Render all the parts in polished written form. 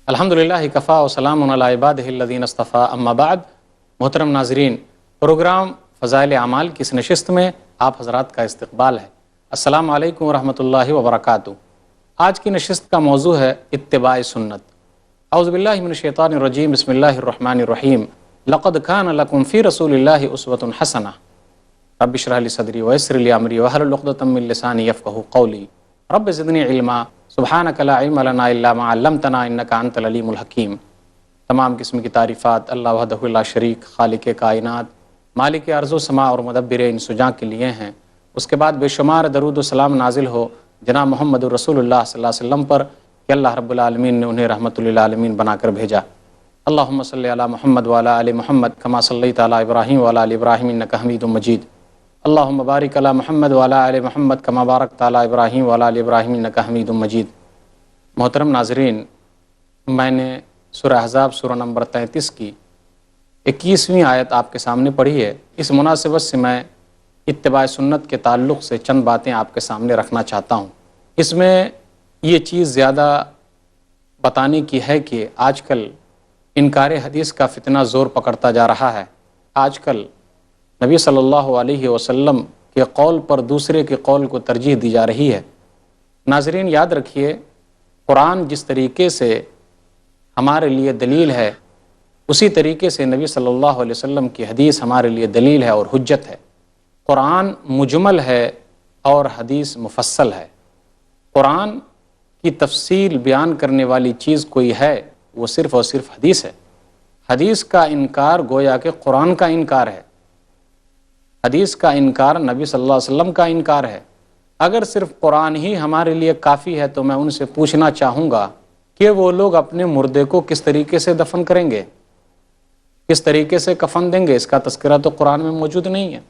الحمدللہ کفا و سلام علی عبادہ الذین اصطفیٰ اما بعد۔ محترم ناظرین، پروگرام فضائل اعمال کی اس نشست میں آپ حضرات کا استقبال ہے۔ السلام علیکم ورحمۃ اللہ وبرکاتہ۔ آج کی نشست کا موضوع ہے اتباع سنت۔ اعوذ باللہ من الشیطان الرجیم، بسم اللہ الرحمن الرحیم۔ لقد کان لکم فی رسول اللہ اسوۃ حسنہ رب اشرح لی صدری ویسر لی امری واحلل عقدۃ من لسانی یفقہوا قولی رب زدنی علما سبحانک لا علم لنا الا ما علمتنا انک انت العلیم الحکیم۔ تمام قسم کی تعریفات اللہ وحدہ لا شریک، خالق کائنات، مالک ارض و سماء اور مدبر انس و جاں کے لیے ہیں۔ اس کے بعد بے شمار درود و سلام نازل ہو جناب محمد رسول اللہ صلی اللہ علیہ وسلم پر کہ اللہ رب العالمین نے انہیں رحمت للعالمین بنا کر بھیجا۔ اللہم صلی علی محمد وعلی آل محمد کما صلیت علی ابراہیم وعلی آل ابراہیم انک حمید مجید۔ اللہم بارک علی محمد وعلی آل محمد کما بارکت علی ابراہیم وعلی آل ابراہیم انک حمید مجید۔ محترم ناظرین، میں نے سورہ احزاب سورہ نمبر 33 کی 21ویں آیت آپ کے سامنے پڑھی ہے۔ اس مناسبت سے میں اتباع سنت کے تعلق سے چند باتیں آپ کے سامنے رکھنا چاہتا ہوں۔ اس میں یہ چیز زیادہ بتانے کی ہے کہ آج کل انکار حدیث کا فتنہ زور پکڑتا جا رہا ہے۔ آج کل نبی صلی اللہ علیہ وسلم کے قول پر دوسرے کے قول کو ترجیح دی جا رہی ہے۔ ناظرین یاد رکھیے، قرآن جس طریقے سے ہمارے لیے دلیل ہے، اسی طریقے سے نبی صلی اللہ علیہ وسلم کی حدیث ہمارے لیے دلیل ہے اور حجت ہے۔ قرآن مجمل ہے اور حدیث مفصل ہے۔ قرآن کی تفصیل بیان کرنے والی چیز کوئی ہے، وہ صرف اور صرف حدیث ہے۔ حدیث کا انکار گویا کہ قرآن کا انکار ہے، حدیث کا انکار نبی صلی اللہ علیہ وسلم کا انکار ہے۔ اگر صرف قرآن ہی ہمارے لیے کافی ہے تو میں ان سے پوچھنا چاہوں گا کہ وہ لوگ اپنے مردے کو کس طریقے سے دفن کریں گے، کس طریقے سے کفن دیں گے؟ اس کا تذکرہ تو قرآن میں موجود نہیں ہے۔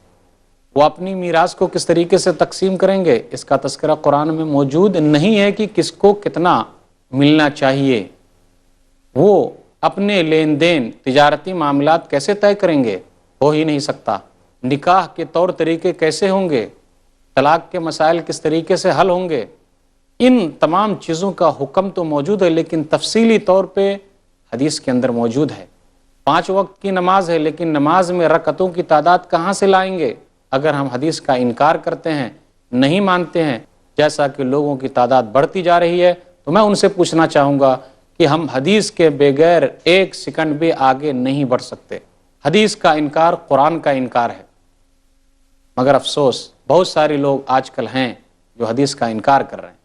وہ اپنی میراث کو کس طریقے سے تقسیم کریں گے؟ اس کا تذکرہ قرآن میں موجود نہیں ہے کہ کس کو کتنا ملنا چاہیے۔ وہ اپنے لین دین، تجارتی معاملات کیسے طے کریں گے؟ ہو ہی نہیں سکتا۔ نکاح کے طور طریقے کیسے ہوں گے؟ طلاق کے مسائل کس طریقے سے حل ہوں گے؟ ان تمام چیزوں کا حکم تو موجود ہے، لیکن تفصیلی طور پہ حدیث کے اندر موجود ہے۔ 5 وقت کی نماز ہے، لیکن نماز میں رکعتوں کی تعداد کہاں سے لائیں گے اگر ہم حدیث کا انکار کرتے ہیں، نہیں مانتے ہیں؟ جیسا کہ لوگوں کی تعداد بڑھتی جا رہی ہے، تو میں ان سے پوچھنا چاہوں گا کہ ہم حدیث کے بغیر 1 سیکنڈ بھی آگے نہیں بڑھ سکتے۔ حدیث کا انکار قرآن کا انکار ہے، مگر افسوس بہت سارے لوگ آج کل ہیں جو حدیث کا انکار کر رہے ہیں۔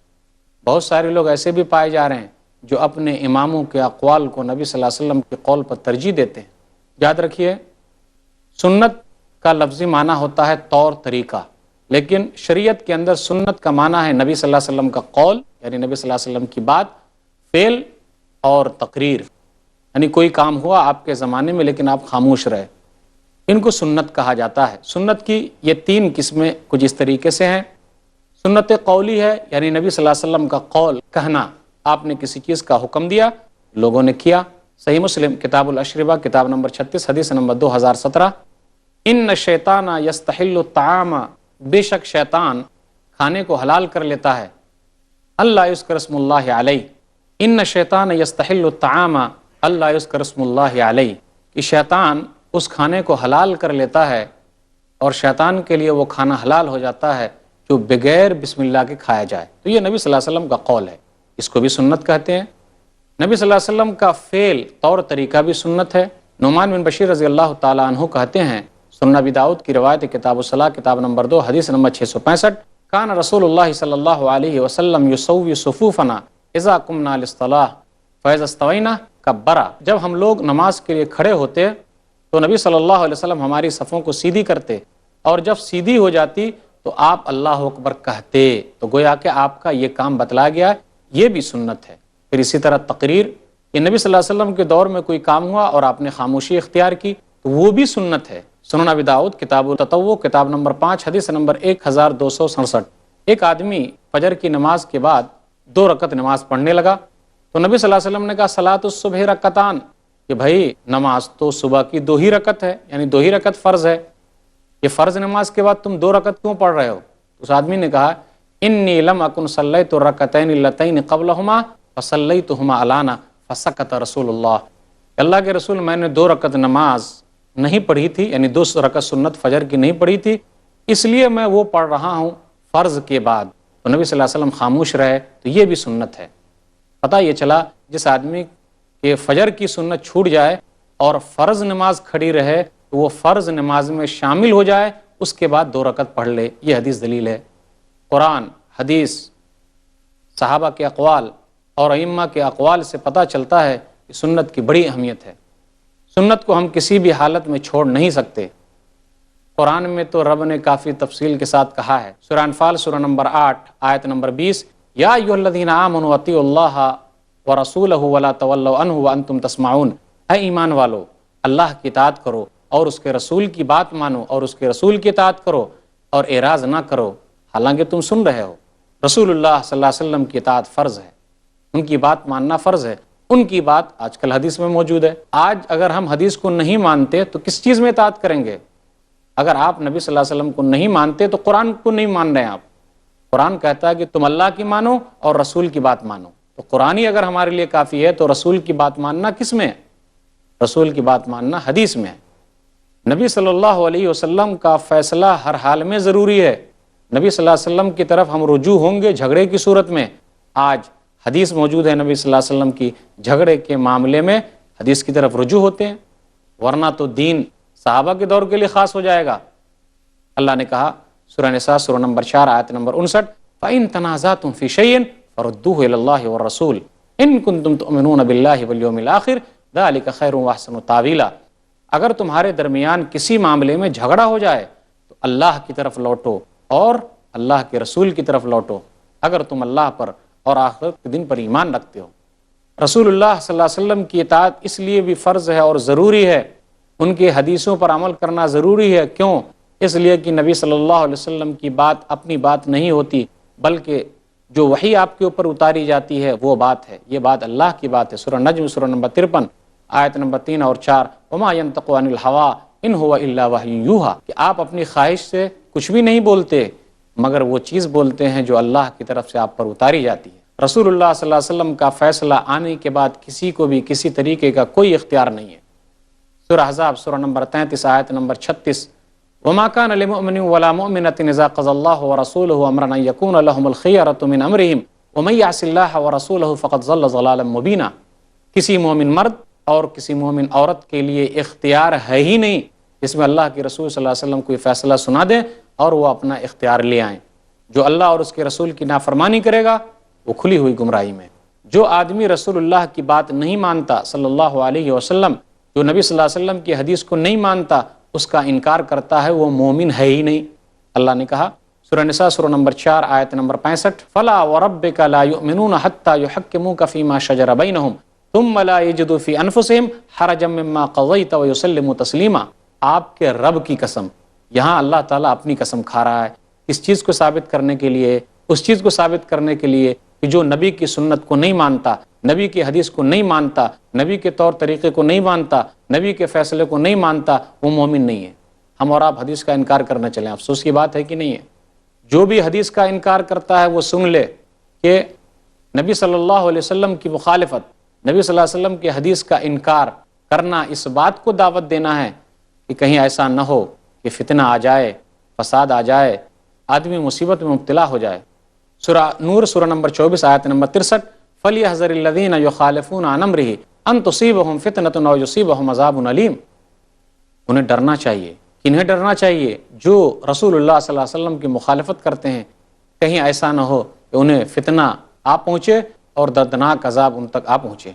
بہت سارے لوگ ایسے بھی پائے جا رہے ہیں جو اپنے اماموں کے اقوال کو نبی صلی اللہ علیہ وسلم کے قول پر ترجیح دیتے ہیں۔ یاد رکھیے، سنت کا لفظی معنی ہوتا ہے طور طریقہ، لیکن شریعت کے اندر سنت کا معنی ہے نبی صلی اللہ علیہ وسلم کا قول، یعنی نبی صلی اللہ علیہ وسلم کی بات، فعل اور تقریر۔ یعنی کوئی کام ہوا آپ کے زمانے میں لیکن آپ خاموش رہے، ان کو سنت کہا جاتا ہے۔ سنت کی یہ 3 قسمیں کچھ اس طریقے سے ہیں۔ سنت قولی ہے، یعنی نبی صلی اللہ علیہ وسلم کا قول کہنا، آپ نے کسی چیز کا حکم دیا، لوگوں نے کیا۔ صحیح مسلم کتاب الاشربہ کتاب نمبر 36 حدیث نمبر 2017، ان الشیطان یستحل الطعام، بے شک شیطان کھانے کو حلال کر لیتا ہے، اللہ یذکر اسم اللہ علیہ، ان الشیطان یستحل الطعام اللہ یذکر اسم اللہ علیہ، کہ شیطان اس کھانے کو حلال کر لیتا ہے، اور شیطان کے لیے وہ کھانا حلال ہو جاتا ہے جو بغیر بسم اللہ کے کھایا جائے۔ تو یہ نبی صلی اللہ علیہ وسلم کا قول ہے، اس کو بھی سنت کہتے ہیں۔ نبی صلی اللہ علیہ وسلم کا فعل، طور طریقہ بھی سنت ہے۔ نعمان بن بشیر رضی اللہ تعالیٰ عنہ کہتے ہیں، سنن ابی داؤد کی روایت کتاب الصلاۃ کتاب نمبر 2 حدیث نمبر 665، کان رسول اللہ صلی اللہ علیہ وسلم یسوی صفوفنا اذا قمنا للصلاۃ فاذا استوینا کبرا، جب ہم لوگ نماز کے لیے کھڑے ہوتے تو نبی صلی اللہ علیہ وسلم ہماری صفوں کو سیدھی کرتے، اور جب سیدھی ہو جاتی تو آپ اللہ اکبر کہتے۔ تو گویا کہ آپ کا یہ کام بتلایا گیا، یہ بھی سنت ہے۔ پھر اسی طرح تقریر، یہ نبی صلی اللہ علیہ وسلم کے دور میں کوئی کام ہوا اور آپ نے خاموشی اختیار کی تو وہ بھی سنت ہے۔ سنن ابی داؤد کتاب التطوع کتاب نمبر 5 حدیث نمبر 1267، ایک آدمی فجر کی نماز کے بعد 2 رکعت نماز پڑھنے لگا، تو نبی صلی اللہ علیہ وسلم نے کہا صلاۃ الصبح رکعتان، کہ بھائی نماز تو صبح کی 2 ہی رکعت ہے، یعنی 2 ہی رکعت فرض ہے، یہ فرض نماز کے بعد تم 2 رکعت کیوں پڑھ رہے ہو؟ اس آدمی نے کہا انی لم اکن صلیت الرکعتین اللتین قبلہما فصلیتہما علانا فسکت رسول اللہ کے رسول میں نے 2 رکعت نماز نہیں پڑھی تھی، یعنی 2 رکعت سنت فجر کی نہیں پڑھی تھی، اس لیے میں وہ پڑھ رہا ہوں فرض کے بعد۔ تو نبی صلی اللہ علیہ وسلم خاموش رہے، تو یہ بھی سنت ہے۔ پتہ یہ چلا جس آدمی کے فجر کی سنت چھوٹ جائے اور فرض نماز کھڑی رہے تو وہ فرض نماز میں شامل ہو جائے، اس کے بعد 2 رکعت پڑھ لے۔ یہ حدیث دلیل ہے۔ قرآن، حدیث، صحابہ کے اقوال اور ائمہ کے اقوال سے پتہ چلتا ہے کہ سنت کی بڑی اہمیت ہے۔ سنت کو ہم کسی بھی حالت میں چھوڑ نہیں سکتے۔ قرآن میں تو رب نے کافی تفصیل کے ساتھ کہا ہے۔ سورہ انفال سورہ نمبر 8 آیت نمبر 20، یا ایھا الذین آمنوا اطیعوا اللہ ورسولہ ولا تولوا عنہ وانتم تسمعون، اے ایمان والو اللہ کی اطاعت کرو اور اس کے رسول کی بات مانو، اور اس کے رسول کی اطاعت کرو اور اعراض نہ کرو حالانکہ تم سن رہے ہو۔ رسول اللہ صلی اللہ علیہ وسلم کی اطاعت فرض ہے، ان کی بات ماننا فرض ہے۔ ان کی بات آج کل حدیث میں موجود ہے۔ آج اگر ہم حدیث کو نہیں مانتے تو کس چیز میں اطاعت کریں گے؟ اگر آپ نبی صلی اللہ علیہ وسلم کو نہیں مانتے تو قرآن کو نہیں مان رہے ہیں آپ۔ قرآن کہتا ہے کہ تم اللہ کی مانو اور رسول کی بات مانو، تو قرآن ہی اگر ہمارے لیے کافی ہے تو رسول کی بات ماننا کس میں ہے؟ رسول کی بات ماننا حدیث میں ہے۔ نبی صلی اللہ علیہ وسلم کا فیصلہ ہر حال میں ضروری ہے۔ نبی صلی اللہ علیہ وسلم کی طرف ہم رجوع ہوں گے جھگڑے کی صورت میں۔ آج حدیث موجود ہے نبی صلی اللہ علیہ وسلم کی، جھگڑے کے معاملے میں حدیث کی طرف رجوع ہوتے ہیں، ورنہ تو دین صحابہ کے دور کے لیے خاص ہو جائے گا۔ اللہ نے کہا سورہ نساء سورہ نمبر 4 آیت نمبر 59، فَإِن تَنَازَعْتُمْ فِي شَيْءٍ فَرُدُّوهُ إِلَى اللَّهِ وَالرَّسُولِ إِن كُنتُمْ تُؤْمِنُونَ بِاللَّهِ وَالْيَوْمِ الْآخِرِ ذَلِكَ خَيْرٌ وَأَحْسَنُ تَأْوِيلًا۔ اگر تمہارے درمیان کسی معاملے میں جھگڑا ہو جائے تو اللہ کی طرف لوٹو اور اللہ کے رسول کی طرف لوٹو، اگر تم اللہ پر اور آخرت کے دن پر ایمان رکھتے ہو۔ رسول اللہ صلی اللہ علیہ وسلم کی اطاعت اس لیے بھی فرض ہے اور ضروری ہے، ان کے حدیثوں پر عمل کرنا ضروری ہے۔ کیوں؟ اس لیے کہ نبی صلی اللہ علیہ وسلم کی بات اپنی بات نہیں ہوتی، بلکہ جو وحی آپ کے اوپر اتاری جاتی ہے وہ بات ہے، یہ بات اللہ کی بات ہے۔ سورہ نجم سورہ نمبر 53 آیت نمبر 3 اور 4، وما ينطق عن الهوى ان هو الا وحی یوحی، کہ آپ اپنی خواہش سے کچھ بھی نہیں بولتے مگر وہ چیز بولتے ہیں جو اللہ کی طرف سے آپ پر اتاری جاتی ہے۔ رسول اللہ صلی اللہ علیہ وسلم کا فیصلہ آنے کے بعد کسی کو بھی کسی طریقے کا کوئی اختیار نہیں ہے۔ سورہ احزاب سورہ نمبر 33 آیت نمبر 36، وما كان لمؤمن ولا مؤمنة اذا قضى الله ورسوله امرا ان يكون لهم الخيرة من امرهم ومن يعص الله ورسوله فقد ضل ضلالا مبينا۔ کسی مومن مرد اور کسی مومن عورت کے لیے اختیار ہے ہی نہیں جس میں اللہ کے رسول صلی اللہ علیہ وسلم کوئی فیصلہ سنا دیں اور وہ اپنا اختیار لے آئیں۔ جو اللہ اور اس کے رسول کی نافرمانی کرے گا وہ کھلی ہوئی گمراہی میں۔ جو آدمی رسول اللہ کی بات نہیں مانتا صلی اللہ علیہ وسلم، جو نبی صلی اللہ علیہ وسلم کی حدیث کو نہیں مانتا، اس کا انکار کرتا ہے، وہ مومن ہے ہی نہیں۔ اللہ نے کہا سورہ نساء سورہ نمبر 4 آیت نمبر 65، فلا وربک لا یؤمنون حتی یحکموک فیما شجر بینہم ثم لا یجدوا فی انفسہم حرجا مما قضیت ویسلموا تسلیما۔ آپ کے رب کی قسم، یہاں اللہ تعالیٰ اپنی قسم کھا رہا ہے اس چیز کو ثابت کرنے کے لیے، اس چیز کو ثابت کرنے کے لیے کہ جو نبی کی سنت کو نہیں مانتا، نبی کی حدیث کو نہیں مانتا، نبی کے طور طریقے کو نہیں مانتا، نبی کے فیصلے کو نہیں مانتا، وہ مومن نہیں ہے۔ ہم اور آپ حدیث کا انکار کرنا چلیں، افسوس کی بات ہے کہ نہیں ہے۔ جو بھی حدیث کا انکار کرتا ہے وہ سن لے کہ نبی صلی اللہ علیہ وسلم کی مخالفت، نبی صلی اللہ علیہ وسلم کی حدیث کا انکار کرنا اس بات کو دعوت دینا ہے کہ کہیں ایسا نہ ہو کہ فتنہ آ جائے، فساد آ جائے، آدمی مصیبت میں مبتلا ہو جائے۔ سورہ نور سورہ نمبر 24 آیت نمبر 63، فَلْيَحْذَرِ الَّذِينَ يُخَالِفُونَ عَنْ أَمْرِهِ أَن تُصِيبَهُمْ فِتْنَةٌ أَوْ يُصِيبَهُمْ عَذَابٌ أَلِيمٌ۔ انہیں ڈرنا چاہیے، کنہیں ڈرنا چاہیے؟ جو رسول اللہ صلی اللہ علیہ وسلم کی مخالفت کرتے ہیں، کہیں ایسا نہ ہو کہ انہیں فتنہ آ پہنچے اور دردناک عذاب ان تک آ پہنچے۔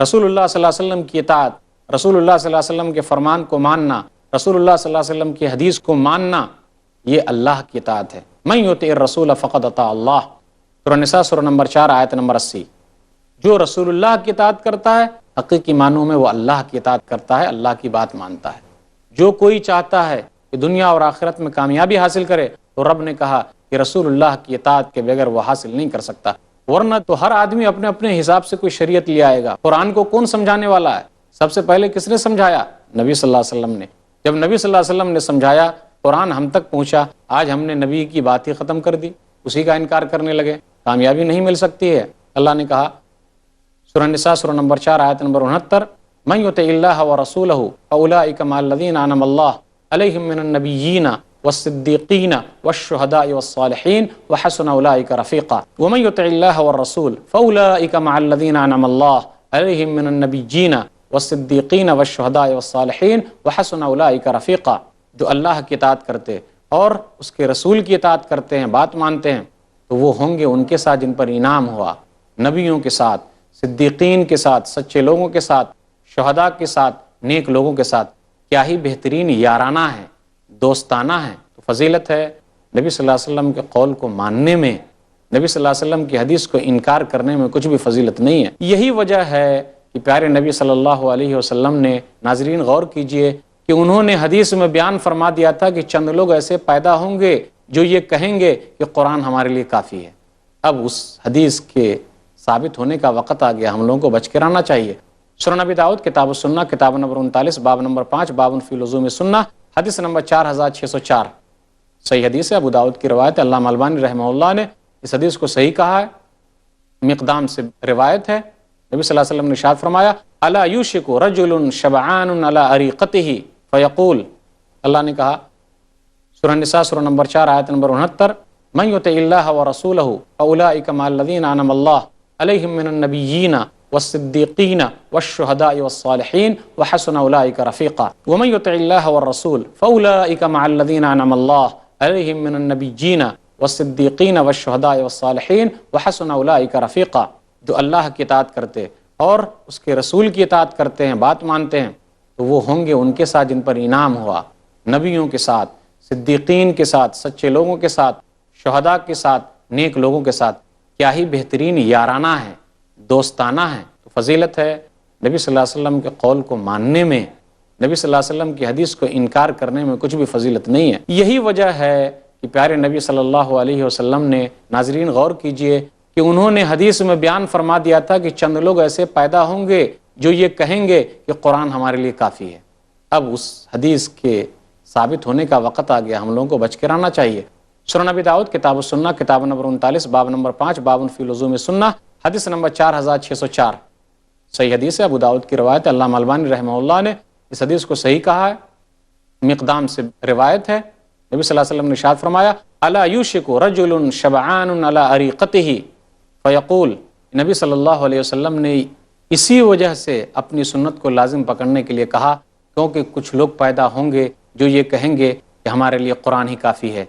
رسول اللہ صلی اللہ علیہ وسلم کی اطاعت، رسول اللہ صلی اللہ علیہ وسلم کے فرمان کو ماننا، رسول اللہ صلی اللہ علیہ وسلم کی حدیث کو ماننا، یہ اللہ کی اطاعت ہے۔ من یطع الرسول فقد اطاع اللہ، سورہ نساء سورہ نمبر 4 آیت نمبر 80۔ جو رسول اللہ کی اطاعت کرتا ہے حقیقی معنوں میں وہ اللہ کی اطاعت کرتا ہے، اللہ کی بات مانتا ہے۔ جو کوئی چاہتا ہے کہ دنیا اور آخرت میں کامیابی حاصل کرے تو رب نے کہا کہ رسول اللہ کی اطاعت کے بغیر وہ حاصل نہیں کر سکتا، ورنہ تو ہر آدمی اپنے اپنے حساب سے کوئی شریعت لے آئے گا۔ قرآن کو کون سمجھانے والا ہے؟ سب سے پہلے کس نے سمجھایا؟ نبی صلی اللہ علیہ وسلم نے۔ جب نبی صلی اللہ علیہ وسلم نے سمجھایا، قرآن ہم تک پہنچا، آج ہم نے نبی کی بات ہی ختم کر دی، اسی کا انکار کرنے لگے، کامیابی نہیں مل سکتی ہے۔ اللہ نے کہا سورہ النساء سورہ نمبر 4 آیت نمبر 69، من یطع اللہ ورسولہ فاولئک مع الذین انعم اللہ علیہم من النبیین والصدیقین والشہداء والصالحین وحسن اولئک رفیقا ومن یطع اللہ والرسول فاولئک مع الذین انعم اللہ علیہم من النبیین والصدیقین والشہداء والصالحین وحسن اولئک رفیقا۔ جو اللہ کی اطاعت کرتے اور اس کے رسول کی اطاعت کرتے ہیں، بات مانتے ہیں، تو وہ ہوں گے ان کے ساتھ جن پر انعام ہوا، نبیوں کے ساتھ، صدیقین کے ساتھ، سچے لوگوں کے ساتھ، شہداء کے ساتھ، نیک لوگوں کے ساتھ۔ کیا ہی بہترین یارانہ ہے، دوستانہ ہے۔ تو فضیلت ہے نبی صلی اللہ علیہ وسلم کے قول کو ماننے میں، نبی صلی اللہ علیہ وسلم کی حدیث کو انکار کرنے میں کچھ بھی فضیلت نہیں ہے۔ یہی وجہ ہے کہ پیارے نبی صلی اللہ علیہ وسلم نے، ناظرین غور کیجئے کہ انہوں نے حدیث میں بیان فرما دیا تھا کہ چند لوگ ایسے پیدا ہوں گے جو یہ کہیں گے کہ قرآن ہمارے لیے کافی ہے۔ اب اس حدیث کے ثابت ہونے کا وقت آ گیا، ہم لوگوں کو بچ کے رہنا چاہیے۔ سنن ابی داؤد کتاب السنہ کتاب نمبر 39 باب نمبر 5 باب فی لزوم السنہ حدیث نمبر 4604 صحیح حدیث ہے، ابو داؤد کی روایت ہے۔ علامہ البانی رحمہ اللہ نے اس حدیث کو صحیح کہا ہے، مقدام سے روایت ہے۔ نبی صلی اللہ علیہ وسلم نے ارشاد فرمایا الا یوشک رجل شبعان علی اریقتہ فیقول، اللہ نے کہا سورہ النساء سورہ نمبر 4 آیت نمبر 69، من یطع اللہ ورسولہ فاولئک مع الذین انعم اللہ علیہم من النبیین والصدیقین والشہداء والصالحین وحسن اولئک رفیقا ومن یطع اللہ والرسول فاولئک مع الذین انعم اللہ علیہم من النبیین والصدیقین والشہداء والصالحین وحسن اولئک رفیقا۔ جو اللہ کی اطاعت کرتے اور اس کے رسول کی اطاعت کرتے ہیں، بات مانتے ہیں، تو وہ ہوں گے ان کے ساتھ جن پر انعام ہوا، نبیوں کے ساتھ، صدیقین کے ساتھ، سچے لوگوں کے ساتھ، شہداء کے ساتھ، نیک لوگوں کے ساتھ۔ کیا ہی بہترین یارانہ ہے، دوستانہ ہے۔ تو فضیلت ہے نبی صلی اللہ علیہ وسلم کے قول کو ماننے میں، نبی صلی اللہ علیہ وسلم کی حدیث کو انکار کرنے میں کچھ بھی فضیلت نہیں ہے۔ یہی وجہ ہے کہ پیارے نبی صلی اللہ علیہ وسلم نے، ناظرین غور کیجئے کہ انہوں نے حدیث میں بیان فرما دیا تھا کہ چند لوگ ایسے پیدا ہوں گے جو یہ کہیں گے کہ قرآن ہمارے لیے کافی ہے۔ اب اس حدیث کے ثابت ہونے کا وقت آ گیا، ہم لوگوں کو بچ کے رہنا چاہیے۔ سنن ابی داؤد کتاب السنہ کتاب نمبر 39 باب نمبر 5 باب فی لزوم السنہ حدیث نمبر 4604 صحیح حدیث ہے، ابو داؤد کی روایت ہے۔ علامہ البانی رحمہ اللہ نے اس حدیث کو صحیح کہا ہے، مقدام سے روایت ہے۔ نبی صلی اللہ علیہ وسلم نے ارشاد فرمایا الا یوشک رجل شبعان علی اریقتہ فیقول، نبی صلی اللہ علیہ وسلم نے اسی وجہ سے اپنی سنت کو لازم پکڑنے کے لیے کہا، کیونکہ کچھ لوگ پیدا ہوں گے جو یہ کہیں گے کہ ہمارے لیے قرآن ہی کافی ہے۔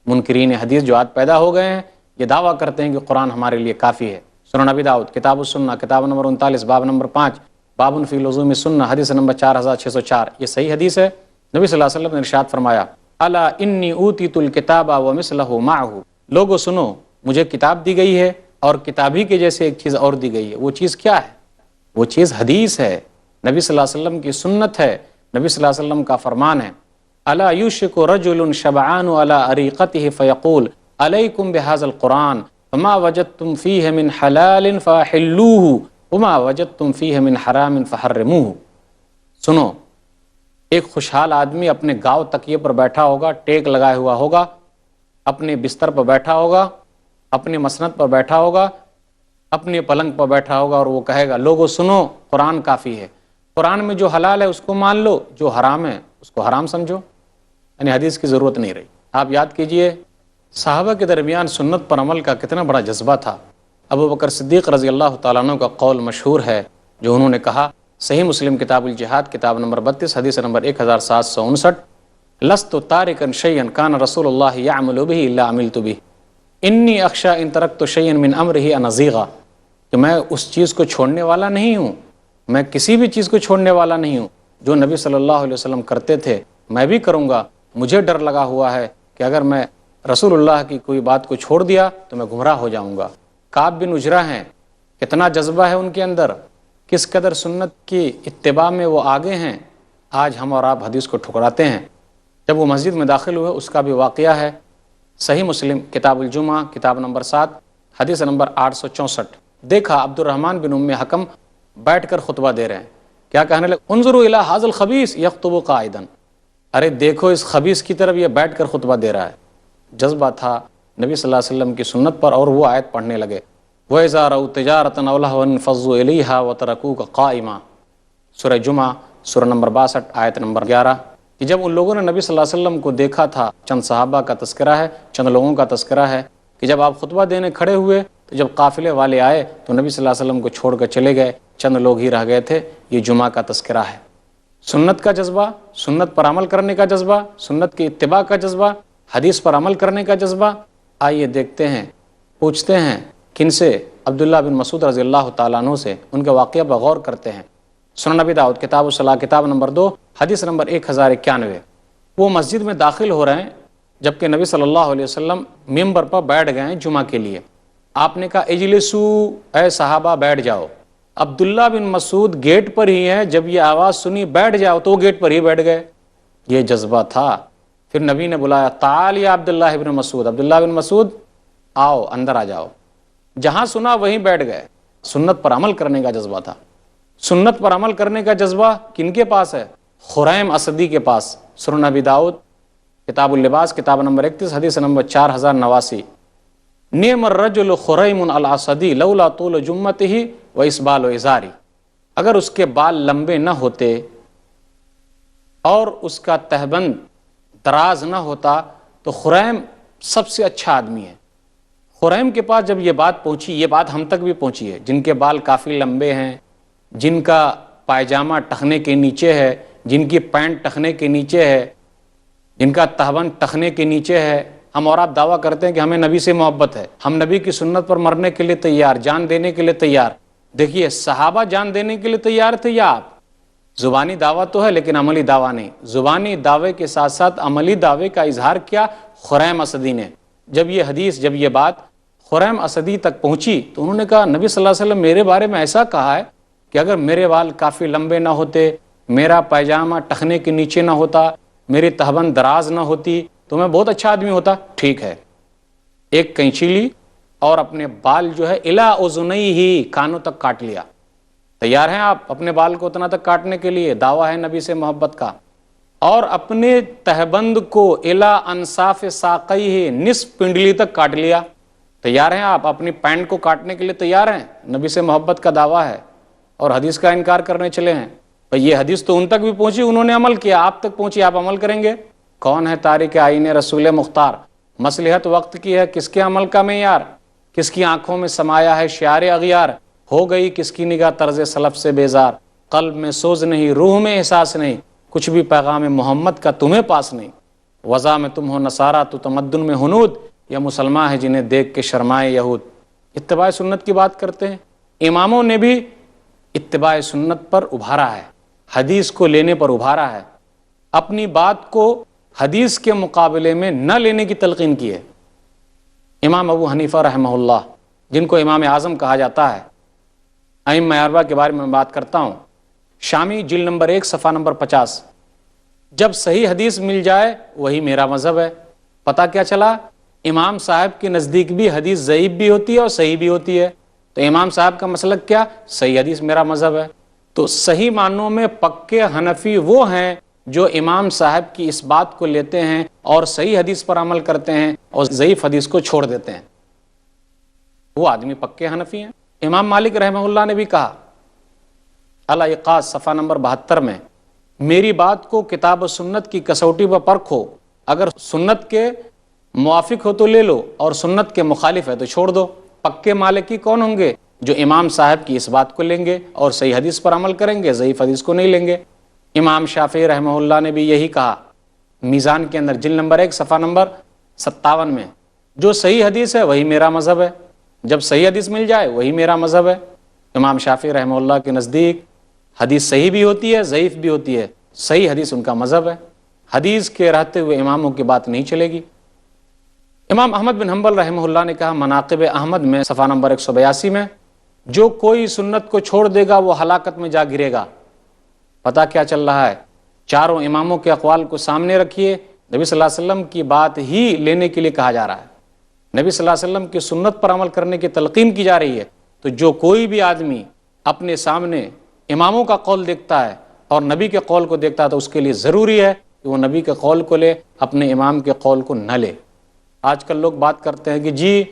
منکرین حدیث جو آج پیدا ہو گئے ہیں، یہ دعویٰ کرتے ہیں کہ قرآن ہمارے لیے کافی ہے۔ سنن ابی داؤد کتاب السنہ کتاب نمبر 39 باب نمبر 5 باب فی لزوم السنہ حدیث نمبر 4604 یہ صحیح حدیث ہے۔ نبی صلی اللہ علیہ وسلم نے ارشاد فرمایا الا انی اوتیت الکتاب ومثلہ معہ، لوگو سنو، مجھے کتاب دی گئی ہے اور کتاب ہی کے جیسے ایک چیز اور دی گئی ہے۔ وہ چیز کیا ہے؟ وہ چیز حدیث ہے، نبی صلی اللہ علیہ وسلم کی سنت ہے، نبی صلی اللہ علیہ وسلم کا فرمان ہے۔ الا یوشک رجل شبعان علی اریقتہ فیقول علیکم بہذا القرآن فما وجدتم فیہ من حلال فاحلوہ وما وجدتم فیہ من حرام فحرموہ۔ سنو، ایک خوشحال آدمی اپنے گاؤں تکیے پر بیٹھا ہوگا، ٹیک لگائے ہوا ہوگا، اپنے بستر پر بیٹھا ہوگا، اپنے مسند پر بیٹھا ہوگا، اپنے پلنگ پر بیٹھا ہوگا، اور وہ کہے گا لوگو سنو، قرآن کافی ہے، قرآن میں جو حلال ہے اس کو مان لو، جو حرام ہے اس کو حرام سمجھو۔ یعنی حدیث کی ضرورت نہیں رہی۔ آپ یاد کیجئے صحابہ کے درمیان سنت پر عمل کا کتنا بڑا جذبہ تھا۔ ابو بکر صدیق رضی اللہ تعالیٰ عنہ کا قول مشہور ہے، جو انہوں نے کہا، صحیح مسلم کتاب الجہاد کتاب نمبر 32 حدیث نمبر 1759، لست تارکا شیئا کان رسول اللہ یعمل به الا عملت به انی اخشی ان ترکت شیئا من امرہ ان ازیغ، کہ میں اس چیز کو چھوڑنے والا نہیں ہوں، میں کسی بھی چیز کو چھوڑنے والا نہیں ہوں جو نبی صلی اللہ علیہ وسلم کرتے تھے میں بھی کروں گا۔ مجھے ڈر لگا ہوا ہے کہ اگر میں رسول اللہ کی کوئی بات کو چھوڑ دیا تو میں گمراہ ہو جاؤں گا۔ کعب بن عجرہ ہیں، کتنا جذبہ ہے ان کے اندر، کس قدر سنت کی اتباع میں وہ آگے ہیں۔ آج ہم اور آپ حدیث کو ٹھکراتے ہیں۔ جب وہ مسجد میں داخل ہوئے اس کا بھی واقعہ ہے، صحیح مسلم کتاب الجمعہ کتاب نمبر 7 حدیث نمبر 864۔ دیکھا عبد الرحمن بن ام حکم بیٹھ کر خطبہ دے رہے ہیں، کیا کہنے لگے؟ انظروا الی ھذا الخبیث یخطب قاعدا، ارے دیکھو اس خبیث کی طرف، یہ بیٹھ کر خطبہ دے رہا ہے۔ جذبہ تھا نبی صلی اللہ علیہ وسلم کی سنت پر، اور وہ آیت پڑھنے لگے وَإِذَا رَأَوْا تِجَارَةً أَوْ لَهْوًا انفَضُّوا إِلَيْهَا وَتَرَكُوكَ قَائِمًا، سورہ جمعہ سورہ نمبر 62 آیت نمبر 11، کہ جب ان لوگوں نے نبی صلی اللہ علیہ وسلم کو دیکھا تھا، چند صحابہ کا تذکرہ ہے، چند لوگوں کا تذکرہ ہے کہ جب آپ خطبہ دینے کھڑے ہوئے تو جب قافلے والے آئے تو نبی صلی اللہ علیہ وسلم کو چھوڑ کر چلے گئے، چند لوگ ہی رہ گئے تھے۔ یہ جمعہ کا تذکرہ ہے۔ سنت کا جذبہ، سنت پر عمل کرنے کا جذبہ، سنت کی اتباع کا جذبہ، حدیث پر عمل کرنے کا جذبہ۔ آئیے دیکھتے ہیں، پوچھتے ہیں کن سے؟ عبداللہ بن مسعود رضی اللہ تعالیٰ عنہ سے، ان کے واقعہ پر غور کرتے ہیں۔ سنن ابی داؤد کتاب الصلاۃ کتاب نمبر 2 حدیث نمبر 1091۔ وہ مسجد میں داخل ہو رہے ہیں جبکہ نبی صلی اللہ علیہ وسلم ممبر پر بیٹھ گئے ہیں جمعہ کے لیے۔ آپ نے کہا اجلسو، اے صحابہ بیٹھ جاؤ۔ عبداللہ بن مسعود گیٹ پر ہی ہیں، جب یہ آواز سنی بیٹھ جاؤ تو وہ گیٹ پر ہی بیٹھ گئے۔ یہ جذبہ تھا۔ پھر نبی نے بلایا، تعال یا عبداللہ بن مسعود، عبداللہ بن مسعود آؤ اندر آ جاؤ۔ جہاں سنا وہیں بیٹھ گئے۔ سنت پر عمل کرنے کا جذبہ تھا۔ سنت پر عمل کرنے کا جذبہ کن کے پاس ہے؟ خریم اسدی کے پاس۔ سنن ابی داؤد کتاب اللباس کتاب نمبر 31 حدیث نمبر 4089۔ نعم الرجل خریم الاسدی لولا طول جمته واسبال ازاری، اگر اس کے بال لمبے نہ ہوتے اور اس کا تہبند دراز نہ ہوتا تو خریم سب سے اچھا آدمی ہے۔ خریم کے پاس جب یہ بات پہنچی، یہ بات ہم تک بھی پہنچی ہے، جن کے بال کافی لمبے ہیں، جن کا پائجامہ ٹخنے کے نیچے ہے، جن کی پینٹ ٹخنے کے نیچے ہے، جن کا تہبند ٹخنے کے نیچے ہے، ہم اور آپ دعویٰ کرتے ہیں کہ ہمیں نبی سے محبت ہے، ہم نبی کی سنت پر مرنے کے لیے تیار، جان دینے کے لیے تیار۔ دیکھیے صحابہ جان دینے کے لیے تیار تھے یا آپ؟ زبانی دعویٰ تو ہے لیکن عملی دعویٰ نہیں۔ زبانی دعوے کے ساتھ ساتھ عملی دعوے کا اظہار کیا خریم اسدی نے۔ جب یہ حدیث، جب یہ بات خریم اسدی تک پہنچی تو انہوں نے کہا نبی صلی اللہ علیہ وسلم میرے بارے میں ایسا کہا ہے کہ اگر میرے بال کافی لمبے نہ ہوتے، میرا پائجامہ ٹخنے کے نیچے نہ ہوتا، میری تہبند دراز نہ ہوتی تو میں بہت اچھا آدمی ہوتا۔ ٹھیک ہے، ایک کینچی لی اور اپنے بال جو ہے الا اذنیہ ہی، کانوں تک کاٹ لیا۔ تیار ہیں آپ اپنے بال کو اتنا تک کاٹنے کے لیے؟ دعویٰ ہے نبی سے محبت کا۔ اور اپنے تہبند کو الا انصاف ساقیہ، نصف پنڈلی تک کاٹ لیا۔ تیار ہیں آپ اپنی پینٹ کو کاٹنے کے لیے؟ تیار ہیں؟ نبی سے محبت کا دعویٰ ہے اور حدیث کا انکار کرنے چلے ہیں۔ یہ حدیث تو ان تک بھی پہنچی، انہوں نے عمل کیا، آپ تک پہنچی، آپ عمل کریں گے؟ کون ہے تارک آئین رسول مختار؟ مصلحت وقت کی ہے، کس کے عمل کا معیار؟ کس کی آنکھوں میں سمایا ہے شعار اغیار؟ ہو گئی کس کی نگاہ طرز سلف سے بیزار؟ قلب میں سوز نہیں، روح میں احساس نہیں، کچھ بھی پیغام محمد کا تمہیں پاس نہیں۔ وضع میں تم ہو نصارہ تو تمدن میں ہنود، یا مسلمان ہے جنہیں دیکھ کے شرمائے یہود۔ اتباع سنت کی بات کرتے ہیں۔ اماموں نے بھی اتباع سنت پر ابھارا ہے، حدیث کو لینے پر ابھارا ہے، اپنی بات کو حدیث کے مقابلے میں نہ لینے کی تلقین کی ہے۔ امام ابو حنیفہ رحمہ اللہ، جن کو امام اعظم کہا جاتا ہے، ائمہ اربعہ کے بارے میں بات کرتا ہوں، شامی جلد نمبر 1 صفحہ نمبر 50، جب صحیح حدیث مل جائے وہی میرا مذہب ہے۔ پتہ کیا چلا؟ امام صاحب کے نزدیک بھی حدیث ضعیف بھی ہوتی ہے اور صحیح بھی ہوتی ہے، تو امام صاحب کا مسلک کیا؟ صحیح حدیث میرا مذہب ہے۔ تو صحیح معنوں میں پکے حنفی وہ ہیں جو امام صاحب کی اس بات کو لیتے ہیں اور صحیح حدیث پر عمل کرتے ہیں اور ضعیف حدیث کو چھوڑ دیتے ہیں، وہ آدمی پکے حنفی ہیں۔ امام مالک رحمہ اللہ نے بھی کہا الایقاظ صفحہ نمبر 72 میں، میری بات کو کتاب و سنت کی کسوٹی پر پرکھو، اگر سنت کے موافق ہو تو لے لو اور سنت کے مخالف ہے تو چھوڑ دو۔ پکے مالکی کون ہوں گے؟ جو امام صاحب کی اس بات کو لیں گے اور صحیح حدیث پر عمل کریں گے، ضعیف حدیث کو نہیں لیں گے۔ امام شافعی رحمہ اللہ نے بھی یہی کہا میزان کے اندر جلد نمبر 1 صفحہ نمبر 57 میں، جو صحیح حدیث ہے وہی میرا مذہب ہے، جب صحیح حدیث مل جائے وہی میرا مذہب ہے۔ امام شافعی رحمہ اللہ کے نزدیک حدیث صحیح بھی ہوتی ہے، ضعیف بھی ہوتی ہے، صحیح حدیث ان کا مذہب ہے، حدیث کے رہتے ہوئے اماموں کی بات نہیں چلے گی۔ امام احمد بن حنبل رحمہ اللہ نے کہا مناقب احمد میں صفحہ نمبر 182 میں، جو کوئی سنت کو چھوڑ دے گا وہ ہلاکت میں جا گرے گا۔ پتہ کیا چل رہا ہے؟ چاروں اماموں کے اقوال کو سامنے رکھیے، نبی صلی اللہ علیہ وسلم کی بات ہی لینے کے لیے کہا جا رہا ہے، نبی صلی اللہ علیہ وسلم کی سنت پر عمل کرنے کی تلقین کی جا رہی ہے۔ تو جو کوئی بھی آدمی اپنے سامنے اماموں کا قول دیکھتا ہے اور نبی کے قول کو دیکھتا ہے تو اس کے لیے ضروری ہے کہ وہ نبی کے قول کو لے، اپنے امام کے قول کو نہ لے۔ آج کل لوگ بات کرتے ہیں کہ جی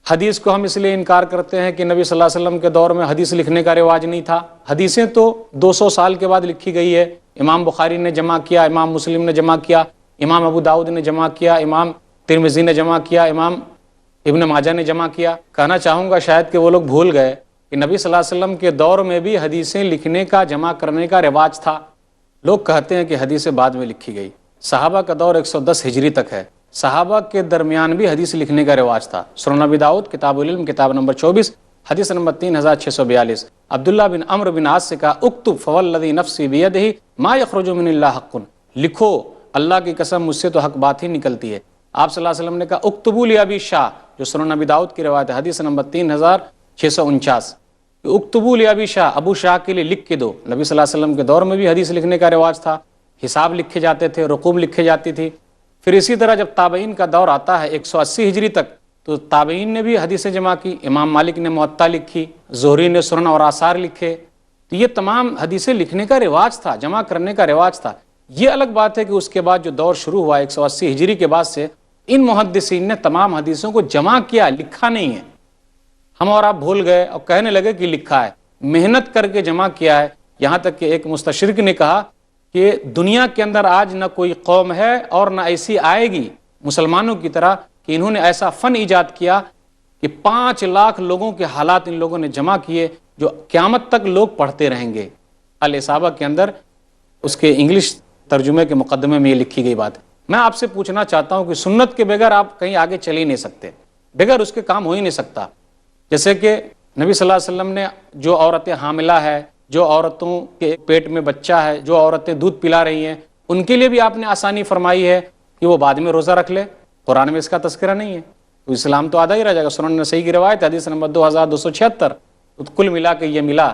حدیث کو ہم اس لیے انکار کرتے ہیں کہ نبی صلی اللہ علیہ وسلم کے دور میں حدیث لکھنے کا رواج نہیں تھا. حدیثیں تو 200 سال کے بعد لکھی گئی ہے. امام بخاری نے جمع کیا، امام مسلم نے جمع کیا، امام ابو داؤد نے جمع کیا، امام ترمذی نے جمع کیا، امام ابن ماجہ نے جمع کیا. کہنا چاہوں گا شاید کہ وہ لوگ بھول گئے کہ نبی صلی اللہ علیہ وسلم کے دور میں بھی حدیثیں لکھنے کا، جمع کرنے کا رواج تھا. لوگ کہتے ہیں کہ حدیثیں بعد میں لکھی گئی. صحابہ کا دور 110 ہجری تک ہے. صحابہ کے درمیان بھی حدیث لکھنے کا رواج تھا. سنن ابی داؤد کتاب العلم کتاب نمبر 24 حدیث نمبر 3642. عبداللہ بن عمرو بن عاص سے کہا اکتب فوالذی نفسی بیدہ ما یخرج من اللہ حق، لکھو اللہ کی قسم مجھ سے تو حق بات ہی نکلتی ہے. آپ صلی اللہ علیہ وسلم نے کہا اکتبوا لابی شاہ، جو سنن ابی داؤد کی روایت ہے، حدیث نمبر 3649. اکتبوا لابی شاہ، ابو شاہ کے لیے لکھ کے دو. نبی صلی اللہ علیہ وسلم کے دور میں بھی حدیث لکھنے کا رواج تھا. حساب لکھے جاتے تھے، رقوم لکھے جاتی تھی. پھر اسی طرح جب تابعین کا دور آتا ہے 180 ہجری تک، تو تابعین نے بھی حدیثیں جمع کی. امام مالک نے موطا لکھی، زہری نے سنن اور آثار لکھے. تو یہ تمام حدیثیں لکھنے کا رواج تھا، جمع کرنے کا رواج تھا. یہ الگ بات ہے کہ اس کے بعد جو دور شروع ہوا 180 ہجری کے بعد سے، ان محدثین نے تمام حدیثوں کو جمع کیا، لکھا نہیں ہے. ہم اور آپ بھول گئے اور کہنے لگے کہ لکھا ہے. محنت کر کے جمع کیا ہے. یہاں تک کہ ایک مستشرق نے کہا کہ دنیا کے اندر آج نہ کوئی قوم ہے اور نہ ایسی آئے گی مسلمانوں کی طرح کہ انہوں نے ایسا فن ایجاد کیا کہ 5 لاکھ لوگوں کے حالات ان لوگوں نے جمع کیے جو قیامت تک لوگ پڑھتے رہیں گے. الاصابہ کے اندر اس کے انگلش ترجمے کے مقدمے میں یہ لکھی گئی بات ہے. میں آپ سے پوچھنا چاہتا ہوں کہ سنت کے بغیر آپ کہیں آگے چل ہی نہیں سکتے، بغیر اس کے کام ہو ہی نہیں سکتا. جیسے کہ نبی صلی اللہ علیہ وسلم نے جو عورتیں حاملہ ہے، جو عورتوں کے پیٹ میں بچہ ہے، جو عورتیں دودھ پلا رہی ہیں، ان کے لیے بھی آپ نے آسانی فرمائی ہے کہ وہ بعد میں روزہ رکھ لے. قرآن میں اس کا تذکرہ نہیں ہے، تو اسلام تو آدھا ہی رہ جائے گا. سنن نسائی کی روایت حدیث نمبر 2276. تو کل ملا کے یہ ملا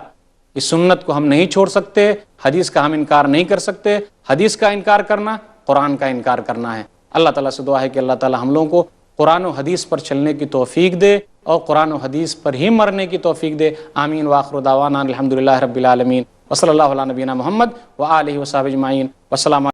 کہ سنت کو ہم نہیں چھوڑ سکتے، حدیث کا ہم انکار نہیں کر سکتے. حدیث کا انکار کرنا قرآن کا انکار کرنا ہے. اللہ تعالیٰ سے دعا ہے کہ اللہ تعالیٰ ہم لوگوں کو قرآن و حدیث پر چلنے کی توفیق دے اور قرآن و حدیث پر ہی مرنے کی توفیق دے. آمین. وآخر دعوانا الحمدللہ رب العالمین. وصلی اللہ علی نبینا محمد وآلہ وصحبہ اجمعین. والسلام